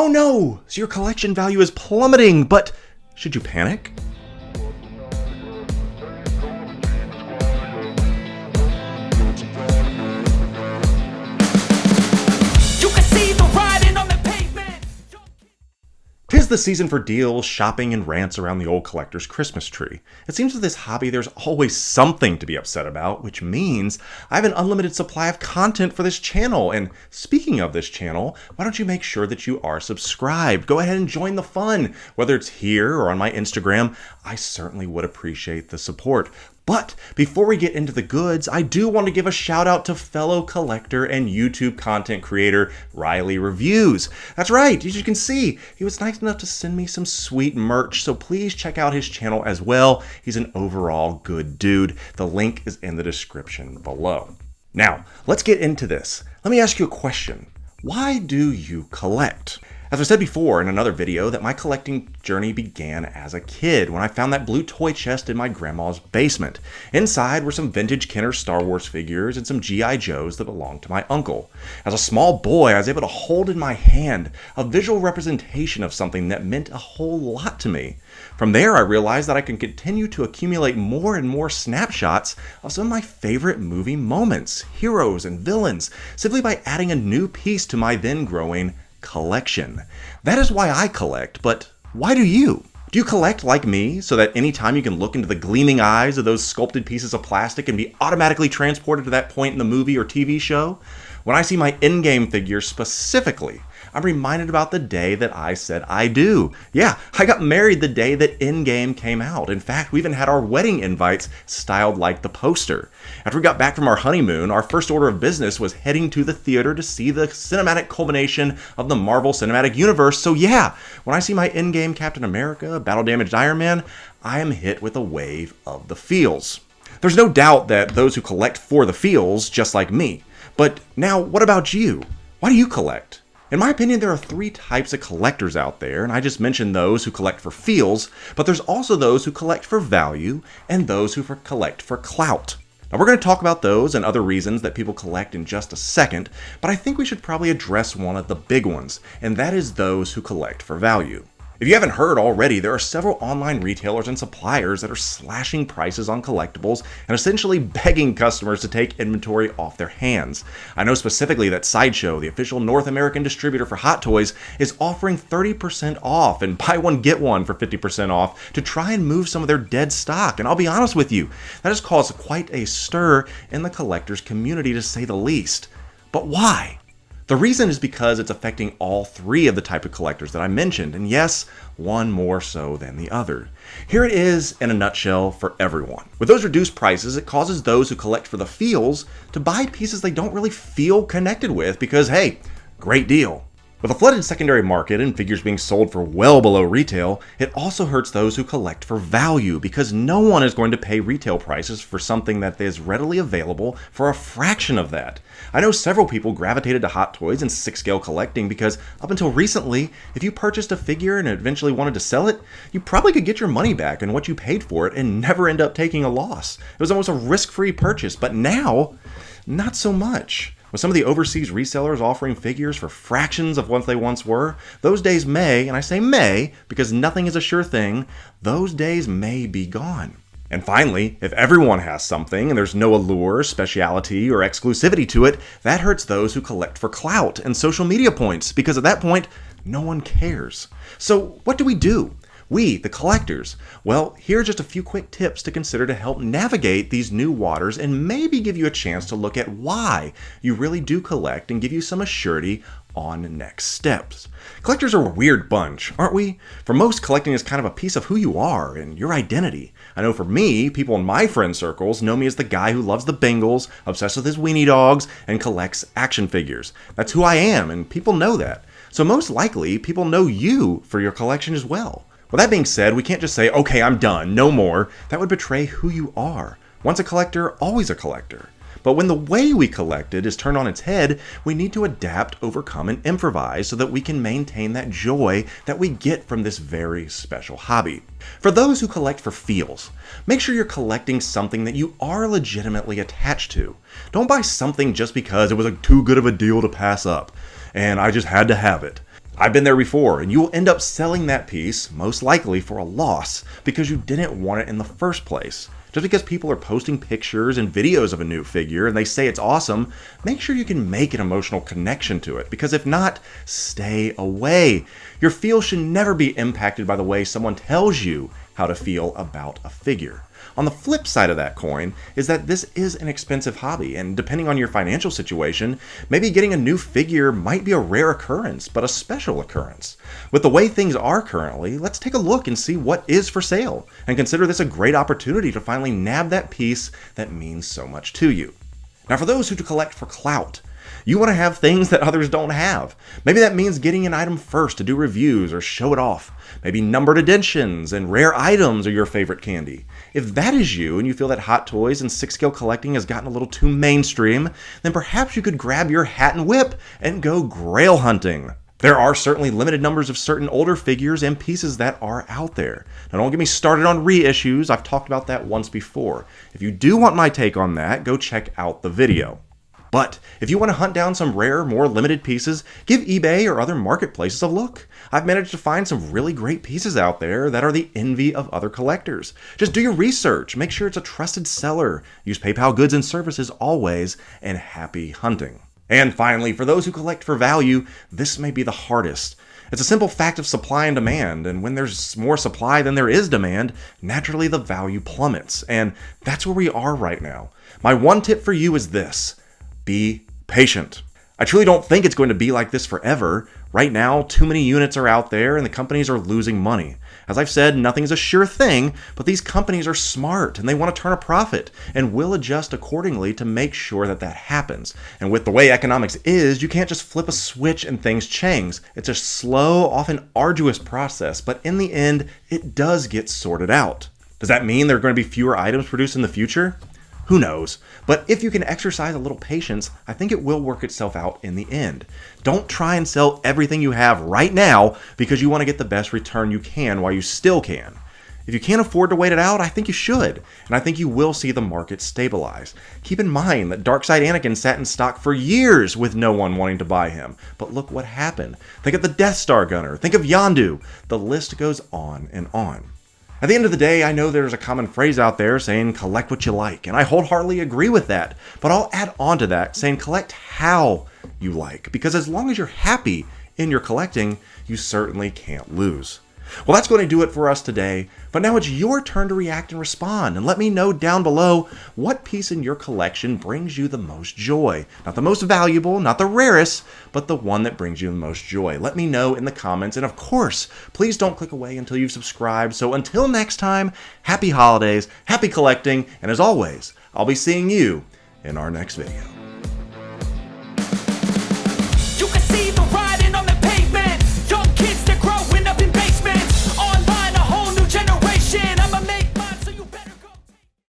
Oh no! So your collection value is plummeting, but should you panic? Tis the season for deals, shopping, and rants around the old collector's Christmas tree. It seems with this hobby there's always something to be upset about, which means I have an unlimited supply of content for this channel. And speaking of this channel, why don't you make sure that you are subscribed? Go ahead and join the fun. Whether it's here or on my Instagram, I certainly would appreciate the support. But before we get into the goods, I do want to give a shout out to fellow collector and YouTube content creator Riley Reviews. That's right, as you can see, he was nice enough to send me some sweet merch, so please check out his channel as well. He's an overall good dude. The link is in the description below. Now, let's get into this. Let me ask you a question. Why do you collect? As I said before in another video, that my collecting journey began as a kid when I found that blue toy chest in my grandma's basement. Inside were some vintage Kenner Star Wars figures and some G.I. Joes that belonged to my uncle. As a small boy, I was able to hold in my hand a visual representation of something that meant a whole lot to me. From there, I realized that I can continue to accumulate more and more snapshots of some of my favorite movie moments, heroes, and villains, simply by adding a new piece to my then growing collection. That is why I collect, but why do you? Do you collect like me so that anytime you can look into the gleaming eyes of those sculpted pieces of plastic and be automatically transported to that point in the movie or TV show? When I see my in-game figures specifically, I'm reminded about the day that I said I do. Yeah, I got married the day that Endgame came out. In fact, we even had our wedding invites styled like the poster. After we got back from our honeymoon, our first order of business was heading to the theater to see the cinematic culmination of the Marvel Cinematic Universe. So yeah, when I see my Endgame Captain America, Battle Damaged Iron Man, I am hit with a wave of the feels. There's no doubt that those who collect for the feels, just like me. But now, what about you? Why do you collect? In my opinion, there are three types of collectors out there, and I just mentioned those who collect for feels, but there's also those who collect for value and those who collect for clout. Now, we're going to talk about those and other reasons that people collect in just a second, but I think we should probably address one of the big ones, and that is those who collect for value. If you haven't heard already, there are several online retailers and suppliers that are slashing prices on collectibles and essentially begging customers to take inventory off their hands. I know specifically that Sideshow, the official North American distributor for Hot Toys, is offering 30% off and buy one get one for 50% off to try and move some of their dead stock. And I'll be honest with you, that has caused quite a stir in the collectors community, to say the least. But why? The reason is because it's affecting all three of the type of collectors that I mentioned, and yes, one more so than the other. Here it is in a nutshell for everyone. With those reduced prices, it causes those who collect for the feels to buy pieces they don't really feel connected with because, hey, great deal. With a flooded secondary market and figures being sold for well below retail, it also hurts those who collect for value because no one is going to pay retail prices for something that is readily available for a fraction of that. I know several people gravitated to Hot Toys and 6-scale collecting because up until recently, if you purchased a figure and eventually wanted to sell it, you probably could get your money back and what you paid for it and never end up taking a loss. It was almost a risk-free purchase, but now, not so much. With some of the overseas resellers offering figures for fractions of what they once were, those days may, and I say may because nothing is a sure thing, those days may be gone. And finally, if everyone has something and there's no allure, speciality, or exclusivity to it, that hurts those who collect for clout and social media points because at that point, no one cares. So what do we do? We, the collectors. Well, here are just a few quick tips to consider to help navigate these new waters and maybe give you a chance to look at why you really do collect and give you some assurity on next steps. Collectors are a weird bunch, aren't we? For most, collecting is kind of a piece of who you are and your identity. I know for me, people in my friend circles know me as the guy who loves the Bengals, obsessed with his weenie dogs, and collects action figures. That's who I am, and people know that. So most likely, people know you for your collection as well. With that being said, we can't just say, okay, I'm done, no more. That would betray who you are. Once a collector, always a collector. But when the way we collected is turned on its head, we need to adapt, overcome, and improvise so that we can maintain that joy that we get from this very special hobby. For those who collect for feels, make sure you're collecting something that you are legitimately attached to. Don't buy something just because it was too good of a deal to pass up, and I just had to have it. I've been there before, and you will end up selling that piece, most likely for a loss, because you didn't want it in the first place. Just because people are posting pictures and videos of a new figure and they say it's awesome, make sure you can make an emotional connection to it, because if not, stay away. Your feel should never be impacted by the way someone tells you how to feel about a figure. On the flip side of that coin is that this is an expensive hobby, and depending on your financial situation, maybe getting a new figure might be a rare occurrence, but a special occurrence. With the way things are currently, let's take a look and see what is for sale, and consider this a great opportunity to finally nab that piece that means so much to you. Now, for those who collect for clout, you want to have things that others don't have. Maybe that means getting an item first to do reviews or show it off. Maybe numbered editions and rare items are your favorite candy. If that is you and you feel that Hot Toys and 6-scale collecting has gotten a little too mainstream, then perhaps you could grab your hat and whip and go grail hunting. There are certainly limited numbers of certain older figures and pieces that are out there. Now, don't get me started on reissues. I've talked about that once before. If you do want my take on that, go check out the video. But if you want to hunt down some rare, more limited pieces, give eBay or other marketplaces a look. I've managed to find some really great pieces out there that are the envy of other collectors. Just do your research, make sure it's a trusted seller, use PayPal goods and services always, and happy hunting. And finally, for those who collect for value, this may be the hardest. It's a simple fact of supply and demand, and when there's more supply than there is demand, naturally the value plummets, and that's where we are right now. My one tip for you is this: be patient. I truly don't think it's going to be like this forever. Right now, too many units are out there and the companies are losing money. As I've said, nothing's a sure thing, but these companies are smart and they want to turn a profit and will adjust accordingly to make sure that that happens. And with the way economics is, you can't just flip a switch and things change. It's a slow, often arduous process, but in the end, it does get sorted out. Does that mean there are going to be fewer items produced in the future? Who knows? But if you can exercise a little patience, I think it will work itself out in the end. Don't try and sell everything you have right now because you want to get the best return you can while you still can. If you can't afford to wait it out, I think you should, and I think you will see the market stabilize. Keep in mind that Darkside Anakin sat in stock for years with no one wanting to buy him, but look what happened. Think of the Death Star Gunner, think of Yondu. The list goes on and on. At the end of the day, I know there's a common phrase out there saying collect what you like, and I wholeheartedly agree with that. But I'll add on to that saying collect how you like, because as long as you're happy in your collecting, you certainly can't lose. Well, that's going to do it for us today, but now it's your turn to react and respond, and let me know down below what piece in your collection brings you the most joy. Not the most valuable, not the rarest, but the one that brings you the most joy. Let me know in the comments, and of course, please don't click away until you've subscribed. So until next time, happy holidays, happy collecting, and as always, I'll be seeing you in our next video.